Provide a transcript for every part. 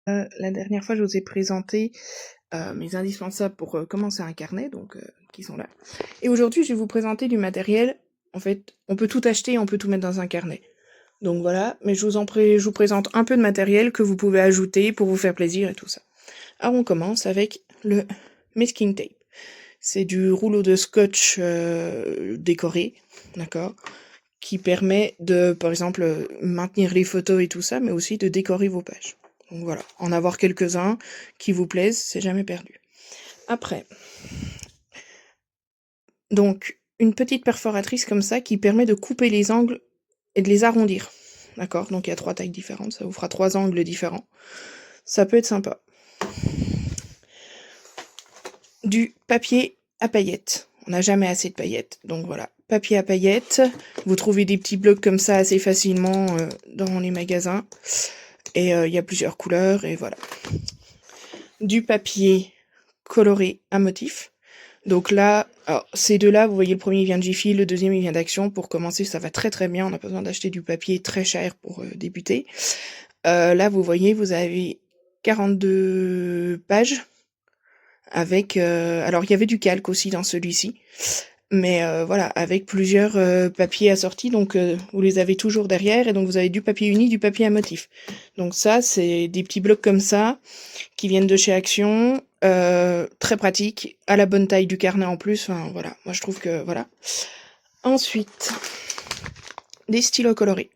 La dernière fois, je vous ai présenté mes indispensables pour commencer un carnet, donc qui sont là. Et aujourd'hui, je vais vous présenter du matériel. En fait, on peut tout acheter et on peut tout mettre dans un carnet. Donc voilà, mais je vous présente un peu de matériel que vous pouvez ajouter pour vous faire plaisir et tout ça. Alors on commence avec le masking tape. C'est du rouleau de scotch décoré, d'accord, qui permet de, par exemple, maintenir les photos et tout ça, mais aussi de décorer vos pages. Donc voilà, en avoir quelques-uns qui vous plaisent, c'est jamais perdu. Après, donc, une petite perforatrice comme ça qui permet de couper les angles et de les arrondir. D'accord? Donc il y a 3 tailles différentes, ça vous fera 3 angles différents. Ça peut être sympa. Du papier à paillettes. On n'a jamais assez de paillettes, donc voilà. Papier à paillettes, vous trouvez des petits blocs comme ça assez facilement dans les magasins. Et il y a plusieurs couleurs, et voilà. Du papier coloré à motif. Donc là, alors, ces deux-là, vous voyez, le premier il vient de Jiffy, le deuxième il vient d'Action. Pour commencer, ça va très très bien, on n'a pas besoin d'acheter du papier très cher pour débuter. Là, vous voyez, vous avez 42 pages avec... alors, il y avait du calque aussi dans celui-ci. Mais voilà, avec plusieurs papiers assortis, donc vous les avez toujours derrière, et donc vous avez du papier uni, du papier à motif. Donc ça, c'est des petits blocs comme ça, qui viennent de chez Action, très pratique, à la bonne taille du carnet en plus, enfin voilà, moi je trouve que voilà. Ensuite, des stylos colorés.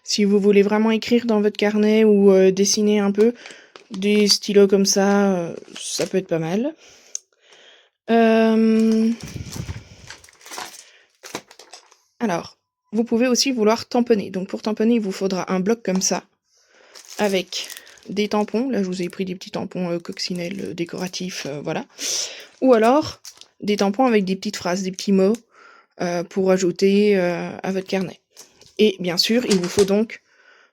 Si vous voulez vraiment écrire dans votre carnet ou dessiner un peu, des stylos comme ça, ça peut être pas mal. Alors, vous pouvez aussi vouloir tamponner. Donc pour tamponner, il vous faudra un bloc comme ça, avec des tampons. Là, je vous ai pris des petits tampons coccinelles décoratifs, voilà. Ou alors, des tampons avec des petites phrases, des petits mots, pour ajouter à votre carnet. Et bien sûr, il vous faut donc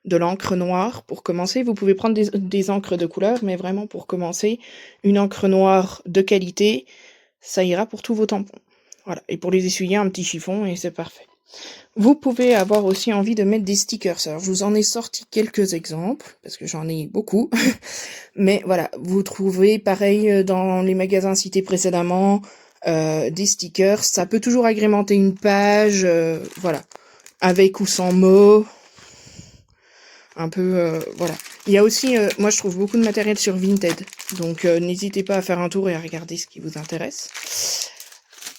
de l'encre noire pour commencer. Vous pouvez prendre des encres de couleur, mais vraiment pour commencer, une encre noire de qualité, ça ira pour tous vos tampons. Voilà. Et pour les essuyer, un petit chiffon et c'est parfait. Vous pouvez avoir aussi envie de mettre des stickers. Alors, je vous en ai sorti quelques exemples, parce que j'en ai beaucoup. Mais voilà, vous trouvez pareil dans les magasins cités précédemment, des stickers. Ça peut toujours agrémenter une page, voilà, avec ou sans mots. Un peu, voilà. Il y a aussi, moi je trouve beaucoup de matériel sur Vinted. Donc n'hésitez pas à faire un tour et à regarder ce qui vous intéresse.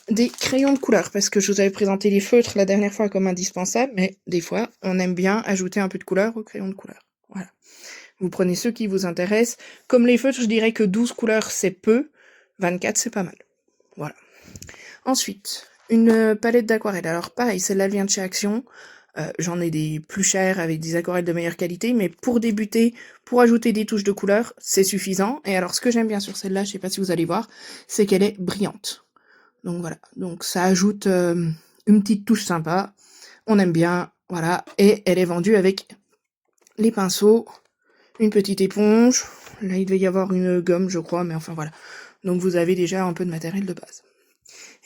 Des crayons de couleur, parce que je vous avais présenté les feutres la dernière fois comme indispensables, mais des fois, on aime bien ajouter un peu de couleur aux crayons de couleur. Voilà. Vous prenez ceux qui vous intéressent. Comme les feutres, je dirais que 12 couleurs, c'est peu. 24, c'est pas mal. Voilà. Ensuite, une palette d'aquarelle. Alors pareil, celle-là vient de chez Action. J'en ai des plus chères avec des aquarelles de meilleure qualité, mais pour débuter, pour ajouter des touches de couleur, c'est suffisant. Et alors, ce que j'aime bien sur celle-là, je sais pas si vous allez voir, c'est qu'elle est brillante. Donc voilà, donc ça ajoute une petite touche sympa, on aime bien, voilà, et elle est vendue avec les pinceaux, une petite éponge, là il devait y avoir une gomme je crois, mais enfin voilà. Donc vous avez déjà un peu de matériel de base.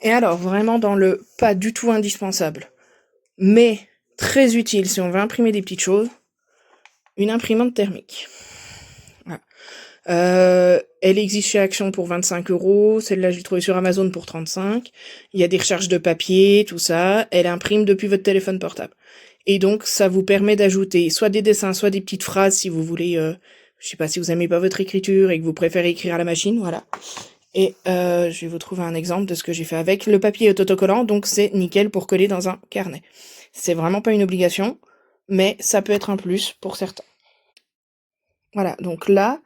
Et alors, vraiment dans le pas du tout indispensable, mais très utile si on veut imprimer des petites choses, une imprimante thermique. Voilà. Elle existe chez Action pour 25€, celle-là je l'ai trouvée sur Amazon pour 35. Il y a des recharges de papier, tout ça. Elle imprime depuis votre téléphone portable. Et donc ça vous permet d'ajouter soit des dessins, soit des petites phrases si vous voulez, je sais pas si vous aimez pas votre écriture et que vous préférez écrire à la machine, voilà. Et je vais vous trouver un exemple de ce que j'ai fait avec. Le papier est autocollant, donc c'est nickel pour coller dans un carnet. C'est vraiment pas une obligation, mais ça peut être un plus pour certains. Voilà, donc là,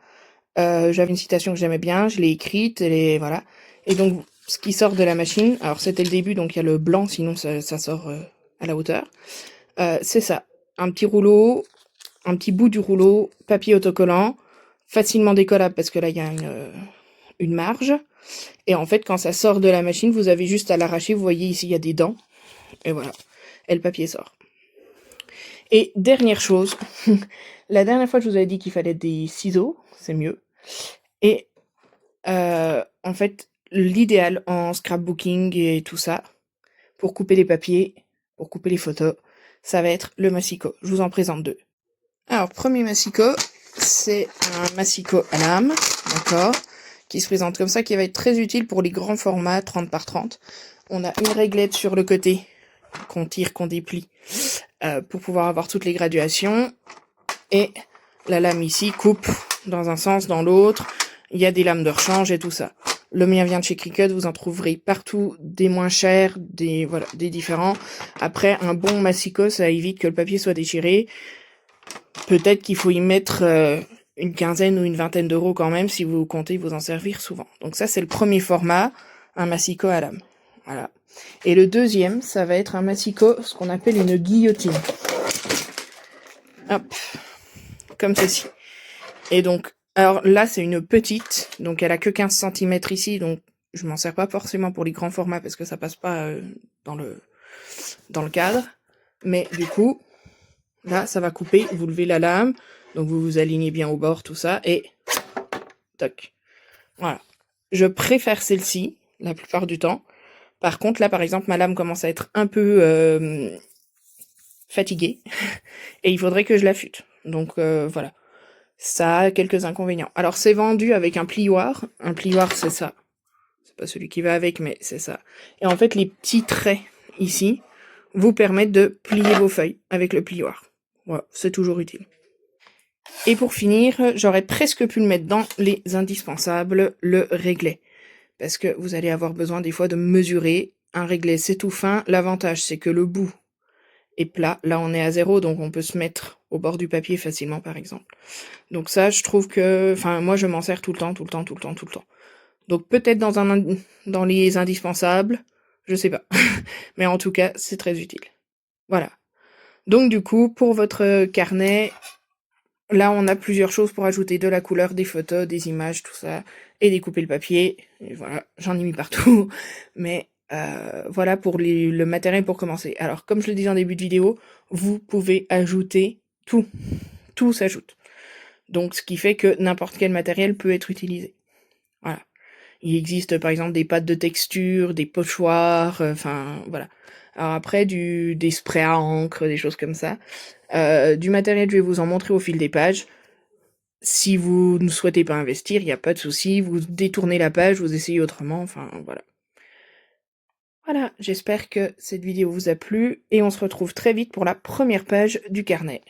j'avais une citation que j'aimais bien, je l'ai écrite, et voilà. Et donc, ce qui sort de la machine, alors c'était le début, donc il y a le blanc, sinon ça sort à la hauteur. C'est ça, un petit rouleau, un petit bout du rouleau, papier autocollant, facilement décollable parce que là il y a une marge. Et en fait, quand ça sort de la machine, vous avez juste à l'arracher, vous voyez ici il y a des dents, et voilà, et le papier sort. Et dernière chose, la dernière fois je vous avais dit qu'il fallait des ciseaux, c'est mieux. Et en fait, l'idéal en scrapbooking et tout ça, pour couper les papiers, pour couper les photos, ça va être le massicot. Je vous en présente deux. Alors, premier massicot, c'est un massicot à lame, d'accord, qui se présente comme ça, qui va être très utile pour les grands formats 30 par 30. On a une réglette sur le côté qu'on tire, qu'on déplie, pour pouvoir avoir toutes les graduations. Et la lame ici coupe dans un sens, dans l'autre. Il y a des lames de rechange et tout ça. Le mien vient de chez Cricut, vous en trouverez partout, des moins chers, des différents. Après, un bon massicot, ça évite que le papier soit déchiré. Peut-être qu'il faut y mettre une quinzaine ou une vingtaine d'euros quand même, si vous comptez vous en servir souvent. Donc ça, c'est le premier format, un massicot à lame. Voilà. Et le deuxième, ça va être un massicot, ce qu'on appelle une guillotine. Hop, comme ceci. Et donc, alors là, c'est une petite, donc elle a que 15 cm ici, donc je m'en sers pas forcément pour les grands formats parce que ça passe pas dans le cadre. Mais du coup, là, ça va couper, vous levez la lame, donc vous vous alignez bien au bord, tout ça, et toc. Voilà. Je préfère celle-ci, la plupart du temps. Par contre, là, par exemple, ma lame commence à être un peu fatiguée, et il faudrait que je l'affûte. Donc voilà. Ça a quelques inconvénients. Alors, c'est vendu avec un plioir. Un plioir, c'est ça. C'est pas celui qui va avec, mais c'est ça. Et en fait, les petits traits ici vous permettent de plier vos feuilles avec le plioir. Voilà, c'est toujours utile. Et pour finir, j'aurais presque pu le mettre dans les indispensables, le réglet. Parce que vous allez avoir besoin des fois de mesurer. Un réglet, c'est tout fin. L'avantage, c'est que le bout est plat. Là, on est à 0, donc on peut se mettre au bord du papier facilement, par exemple. Donc ça, je trouve que... Enfin, moi, je m'en sers tout le temps. Donc peut-être dans les indispensables, je sais pas. Mais en tout cas, c'est très utile. Voilà. Donc du coup, pour votre carnet, là, on a plusieurs choses pour ajouter de la couleur, des photos, des images, tout ça, et découper le papier. Et voilà, j'en ai mis partout. Mais voilà pour le matériel pour commencer. Alors, comme je le disais en début de vidéo, vous pouvez ajouter tout. Tout s'ajoute. Donc, ce qui fait que n'importe quel matériel peut être utilisé. Voilà. Il existe par exemple des pâtes de texture, des pochoirs, enfin voilà. Alors après, des sprays à encre, des choses comme ça. Du matériel, je vais vous en montrer au fil des pages. Si vous ne souhaitez pas investir, il n'y a pas de souci. Vous détournez la page, vous essayez autrement, enfin voilà. Voilà, j'espère que cette vidéo vous a plu et on se retrouve très vite pour la première page du carnet.